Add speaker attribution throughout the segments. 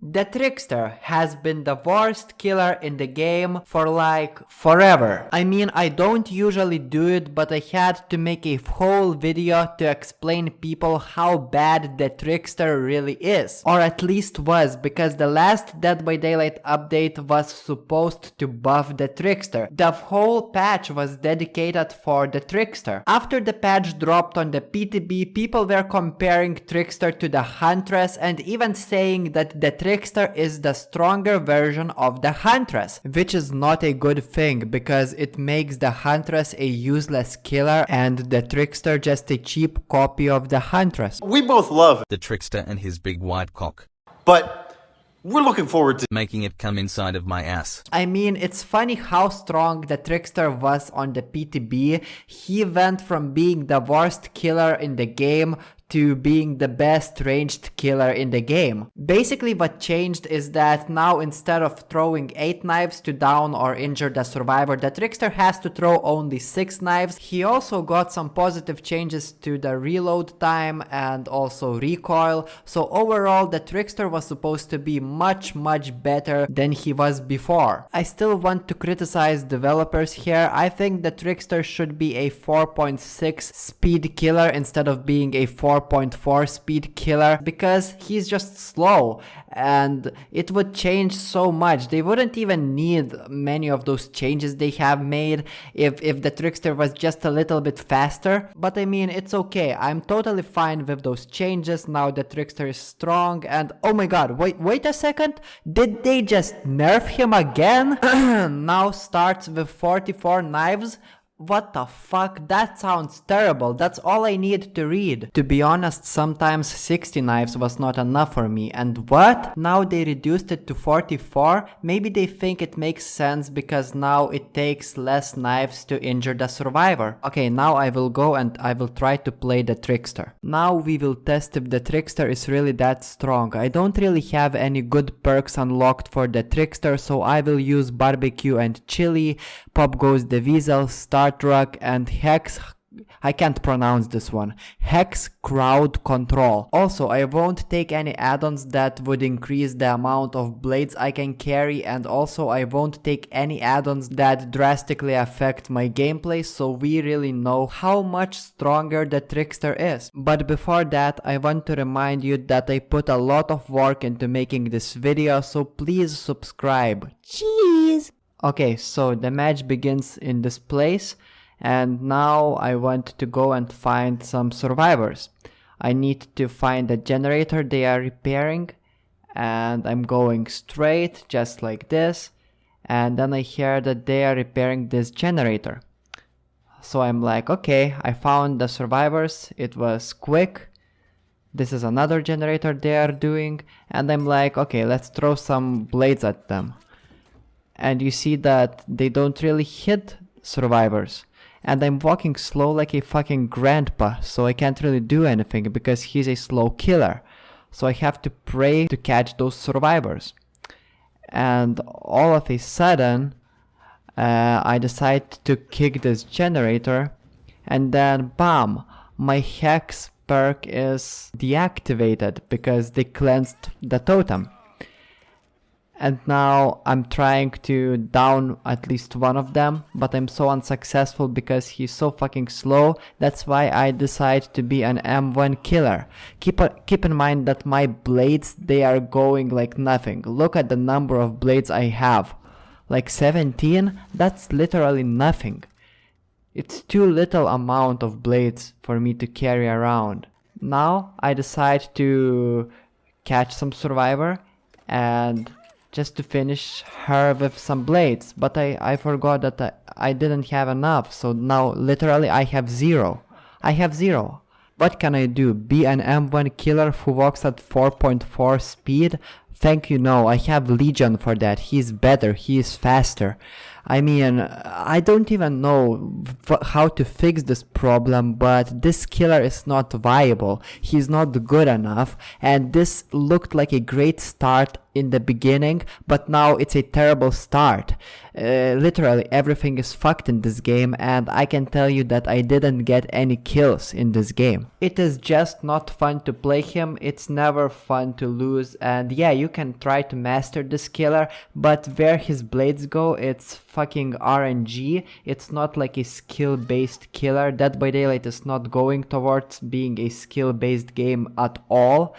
Speaker 1: The Trickster has been the worst killer in the game for like forever. I mean, I don't usually do it, but I had to make a whole video to explain people how bad the Trickster really is. Or at least was, because the last Dead by Daylight update was supposed to buff the Trickster. The whole patch was dedicated for the Trickster. After the patch dropped on the PTB, people were comparing Trickster to the Huntress and even saying that the Trickster is the stronger version of the Huntress, which is not a good thing because it makes the Huntress a useless killer and the Trickster just a cheap copy of the Huntress.
Speaker 2: We both love
Speaker 3: the Trickster and his big white cock,
Speaker 2: but we're looking forward to
Speaker 3: making it come inside of my ass.
Speaker 1: I mean, it's funny how strong the Trickster was on the PTB. He went from being the worst killer in the game to being the best ranged killer in the game. Basically what changed is that now instead of throwing 8 knives to down or injure the survivor, the Trickster has to throw only 6 knives. He also got some positive changes to the reload time and also recoil. So overall the Trickster was supposed to be much better than he was before. I still want to criticize developers here. I think the Trickster should be a 4.6 speed killer instead of being a 4.4 speed killer because he's just slow and it would change so much. They wouldn't even need many of those changes they have made if the Trickster was just a little bit faster. But I mean, it's okay. I'm totally fine with those changes. Now the Trickster is strong and oh my god, wait a second. Did they just nerf him again? Now starts with 44 knives. What the fuck? That sounds terrible. That's all I need to read. To be honest, sometimes 60 knives was not enough for me. And what? Now they reduced it to 44? Maybe they think it makes sense because now it takes less knives to injure the survivor. Okay, now I will go and I will try to play the Trickster. Now we will test if the Trickster is really that strong. I don't really have any good perks unlocked for the Trickster, so I will use barbecue and chili, pop goes the weasel, star truck and hex, I can't pronounce this one, hex crowd control. Also, I won't take any add-ons that would increase the amount of blades I can carry, and also I won't take any add-ons that drastically affect my gameplay, so we really know how much stronger the Trickster is. But before that, I want to remind you that I put a lot of work into making this video, so please subscribe. Cheese! Okay, so the match begins in this place and now I want to go and find some survivors. I need to find the generator they are repairing and I'm going straight just like this, and then I hear that they are repairing this generator. So I'm like, okay, I found the survivors, it was quick. This is another generator they are doing and I'm like, okay, let's throw some blades at them. And you see that they don't really hit survivors. And I'm walking slow like a fucking grandpa, so I can't really do anything because he's a slow killer. So I have to pray to catch those survivors. And all of a sudden, I decide to kick this generator. And then, bam, my hex perk is deactivated because they cleansed the totem. And now I'm trying to down at least one of them, but I'm so unsuccessful because he's so fucking slow. That's why I decide to be an M1 killer. Keep in mind that my blades, they are going like nothing. Look at the number of blades I have. Like 17? That's literally nothing. It's too little amount of blades for me to carry around. Now I decide to catch some survivor and just to finish her with some blades, but I forgot that I didn't have enough, so now literally I have 0. I have 0. What can I do? Be an M1 killer who walks at 4.4 speed? Thank you, no, I have Legion for that. He's better, he is faster. I mean, I don't even know how to fix this problem, but this killer is not viable. He's not good enough, and this looked like a great start in the beginning, but now it's a terrible start. Literally everything is fucked in this game, and I can tell you that I didn't get any kills in this game. It is just not fun to play him, it's never fun to lose, and yeah, you you can try to master this killer, but where his blades go, it's fucking RNG. It's not like a skill-based killer. Dead by Daylight is not going towards being a skill-based game at all.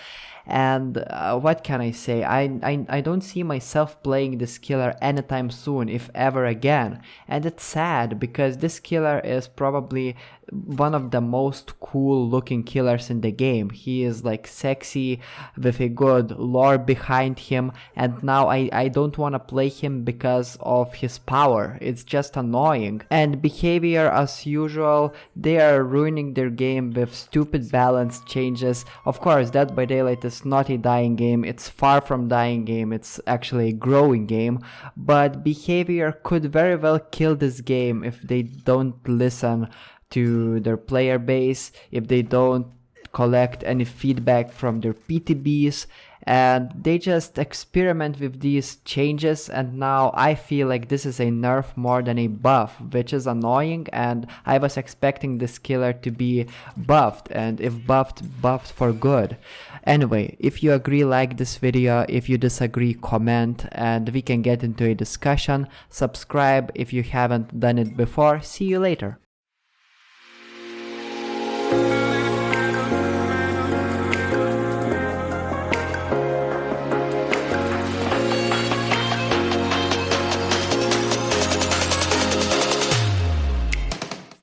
Speaker 1: And what can I say? I don't see myself playing this killer anytime soon, if ever again. And it's sad because this killer is probably one of the most cool looking killers in the game. He is like sexy with a good lore behind him, and now I don't want to play him because of his power. It's just annoying. And behavior, as usual, they are ruining their game with stupid balance changes. Of course, Dead by Daylight is not a dying game. It's far from dying game. It's actually a growing game, but behavior could very well kill this game if they don't listen to their player base, if they don't collect any feedback from their PTBs, and they just experiment with these changes. And now I feel like this is a nerf more than a buff, which is annoying, and I was expecting this killer to be buffed, and if buffed for good. Anyway, if you agree, like this video. If you disagree, comment, and we can get into a discussion. Subscribe if you haven't done it before. See you later.